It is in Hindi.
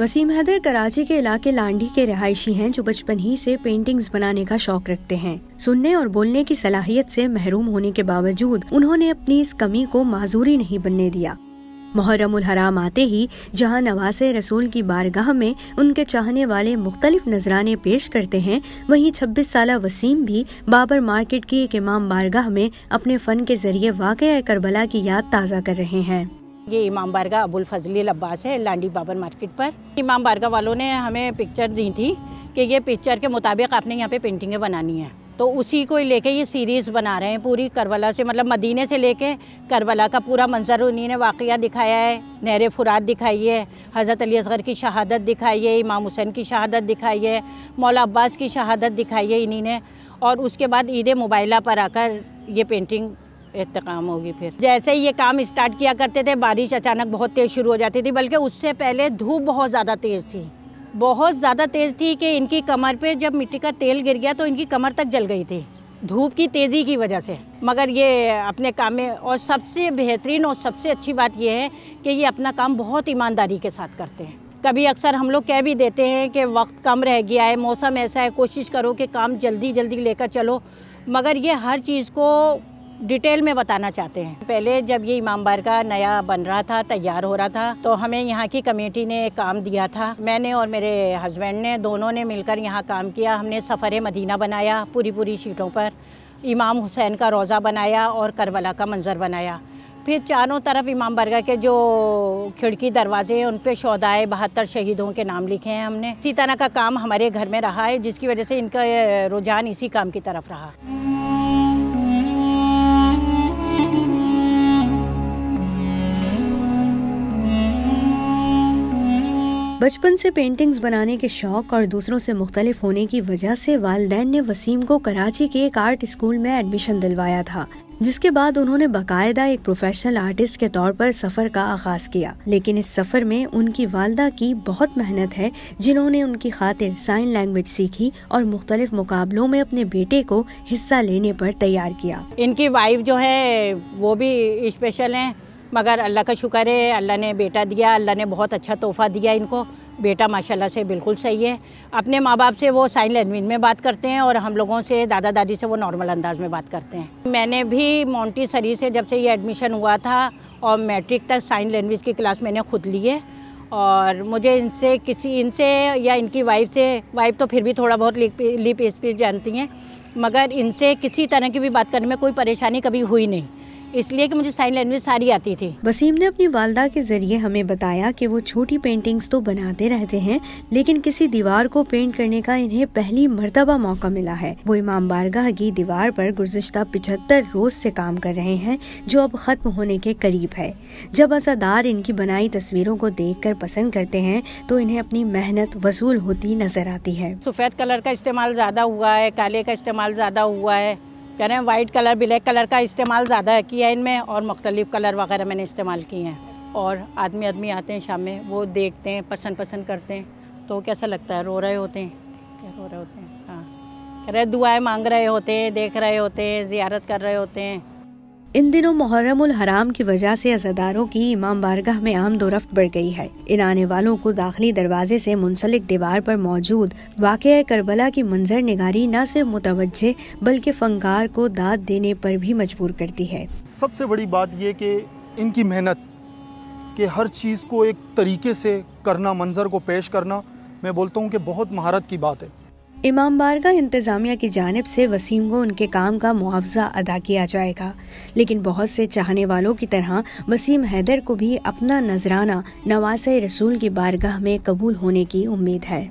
वसीम हैदर कराची के इलाके लांडी के रहायशी हैं जो बचपन ही से पेंटिंग्स बनाने का शौक रखते हैं। सुनने और बोलने की सलाहियत से महरूम होने के बावजूद उन्होंने अपनी इस कमी को माजूरी नहीं बनने दिया। मुहर्रमुल हराम आते ही जहां नवासे रसूल की बारगाह में उनके चाहने वाले मुख्तलिफ नजराने पेश करते हैं, वहीं 26 साला वसीम भी बाबर मार्केट की एक इमाम बारगाह में अपने फन के जरिए वाक़या करबला की याद ताज़ा कर रहे हैं। ये इमाम बारगाह अबुल फजल अब्बास है, लांडी बाबर मार्केट पर। इमाम बारगाह वालों ने हमें पिक्चर दी थी कि ये पिक्चर के मुताबिक आपने यहाँ पे पेंटिंगें बनानी है, तो उसी को लेके ये सीरीज़ बना रहे हैं। पूरी करबला से, मतलब मदीने से लेके करबला का पूरा मंजर उन्हीं ने वाक़या दिखाया है। नहर फुरात दिखाई है, हज़रत अली असगर की शहादत दिखाई है, इमाम हुसैन की शहादत दिखाई है, मौला अब्बास की शहादत दिखाई है इन्हीं ने। और उसके बाद ईद मुबाइला पर आकर ये पेंटिंग इख्तिताम होगी। फिर जैसे ही ये काम स्टार्ट किया करते थे, बारिश अचानक बहुत तेज़ शुरू हो जाती थी, बल्कि उससे पहले धूप बहुत ज़्यादा तेज़ थी, बहुत ज़्यादा तेज़ थी कि इनकी कमर पे जब मिट्टी का तेल गिर गया तो इनकी कमर तक जल गई थी धूप की तेज़ी की वजह से। मगर ये अपने काम में, और सबसे बेहतरीन और सबसे अच्छी बात ये है कि ये अपना काम बहुत ईमानदारी के साथ करते हैं। कभी अक्सर हम लोग कह भी देते हैं कि वक्त कम रह गया है, मौसम ऐसा है, कोशिश करो कि काम जल्दी जल्दी लेकर चलो, मगर ये हर चीज़ को डिटेल में बताना चाहते हैं। पहले जब ये इमाम बारगाह नया बन रहा था, तैयार हो रहा था, तो हमें यहाँ की कमेटी ने काम दिया था। मैंने और मेरे हस्बैंड ने, दोनों ने मिलकर यहाँ काम किया। हमने सफ़र मदीना बनाया पूरी शीटों पर, इमाम हुसैन का रोज़ा बनाया और करबला का मंजर बनाया। फिर चारों तरफ इमाम बारगाह के जो खिड़की दरवाजे हैं उन पे शोहदाए 72 शहीदों के नाम लिखे हैं हमने। इसी तरह का काम हमारे घर में रहा है, जिसकी वजह से इनका रुझान इसी काम की तरफ रहा। बचपन से पेंटिंग्स बनाने के शौक और दूसरों से मुख्तलिफ होने की वजह से वालिदैन ने वसीम को कराची के एक आर्ट स्कूल में एडमिशन दिलवाया था, जिसके बाद उन्होंने बाकायदा एक प्रोफेशनल आर्टिस्ट के तौर पर सफर का आगाज किया। लेकिन इस सफर में उनकी वालदा की बहुत मेहनत है, जिन्होंने उनकी खातिर साइन लैंग्वेज सीखी और मुख्तलिफ मुकाबलों में अपने बेटे को हिस्सा लेने पर तैयार किया। इनकी वाइफ जो है वो भी स्पेशल हैं, मगर अल्लाह का शुक्र है, अल्लाह ने बेटा दिया, अल्लाह ने बहुत अच्छा तोहफ़ा दिया इनको। बेटा माशाल्लाह से बिल्कुल सही है। अपने माँ बाप से वो साइन लैंग्वेज में बात करते हैं और हम लोगों से, दादा दादी से, वो नॉर्मल अंदाज में बात करते हैं। मैंने भी मोंटेसरी से जब से ये एडमिशन हुआ था और मैट्रिक तक साइन लैंग्वेज की क्लास मैंने खुद ली है। और मुझे इनसे या इनकी वाइफ से, वाइफ तो फिर भी थोड़ा बहुत लिप स्पीच जानती हैं, मगर इनसे किसी तरह की भी बात करने में कोई परेशानी कभी हुई नहीं, इसलिए कि मुझे साइन लैंग्वेज सारी आती थी। वसीम ने अपनी वालदा के जरिए हमें बताया कि वो छोटी पेंटिंग्स तो बनाते रहते हैं, लेकिन किसी दीवार को पेंट करने का इन्हें पहली मर्तबा मौका मिला है। वो इमाम बारगाह की दीवार पर गुज़िश्ता 75 रोज से काम कर रहे हैं, जो अब खत्म होने के करीब है। जब अज़ादार इनकी बनाई तस्वीरों को देखकर पसंद करते हैं तो इन्हें अपनी मेहनत वसूल होती नजर आती है। सफ़ेद कलर का इस्तेमाल ज़्यादा हुआ है, काले का इस्तेमाल ज़्यादा हुआ है, कह रहे हैं वाइट कलर, ब्लैक कलर का इस्तेमाल ज़्यादा किया है इनमें, और मुख्तलिफ कलर वगैरह मैंने इस्तेमाल किए हैं। और आदमी आते हैं शाम में, वो देखते हैं, पसंद करते हैं, तो कैसा लगता है, रो रहे होते हैं, क्या रो रहे होते हैं, हाँ, कह रहे दुआएं मांग रहे होते हैं, देख रहे होते हैं, ज़ियारत कर रहे होते हैं। इन दिनों मुहर्रमुल हराम की वजह से अज़ादारों की इमाम बारगाह में आमदोरफ्त बढ़ गई है। इन आने वालों को दाखिली दरवाजे से मुंसलिक दीवार पर मौजूद वाक़या करबला की मंजर निगारी न सिर्फ मुतवज्जे बल्कि फनकार को दाद देने पर भी मजबूर करती है। सबसे बड़ी बात ये कि इनकी मेहनत कि हर चीज़ को एक तरीके से करना, मंजर को पेश करना, मैं बोलता हूँ कि बहुत महारत की बात है। इमाम बारगाह इंतज़ामिया की जानिब से वसीम को उनके काम का मुआवजा अदा किया जाएगा, लेकिन बहुत से चाहने वालों की तरह वसीम हैदर को भी अपना नजराना नवासे रसूल की बारगाह में कबूल होने की उम्मीद है।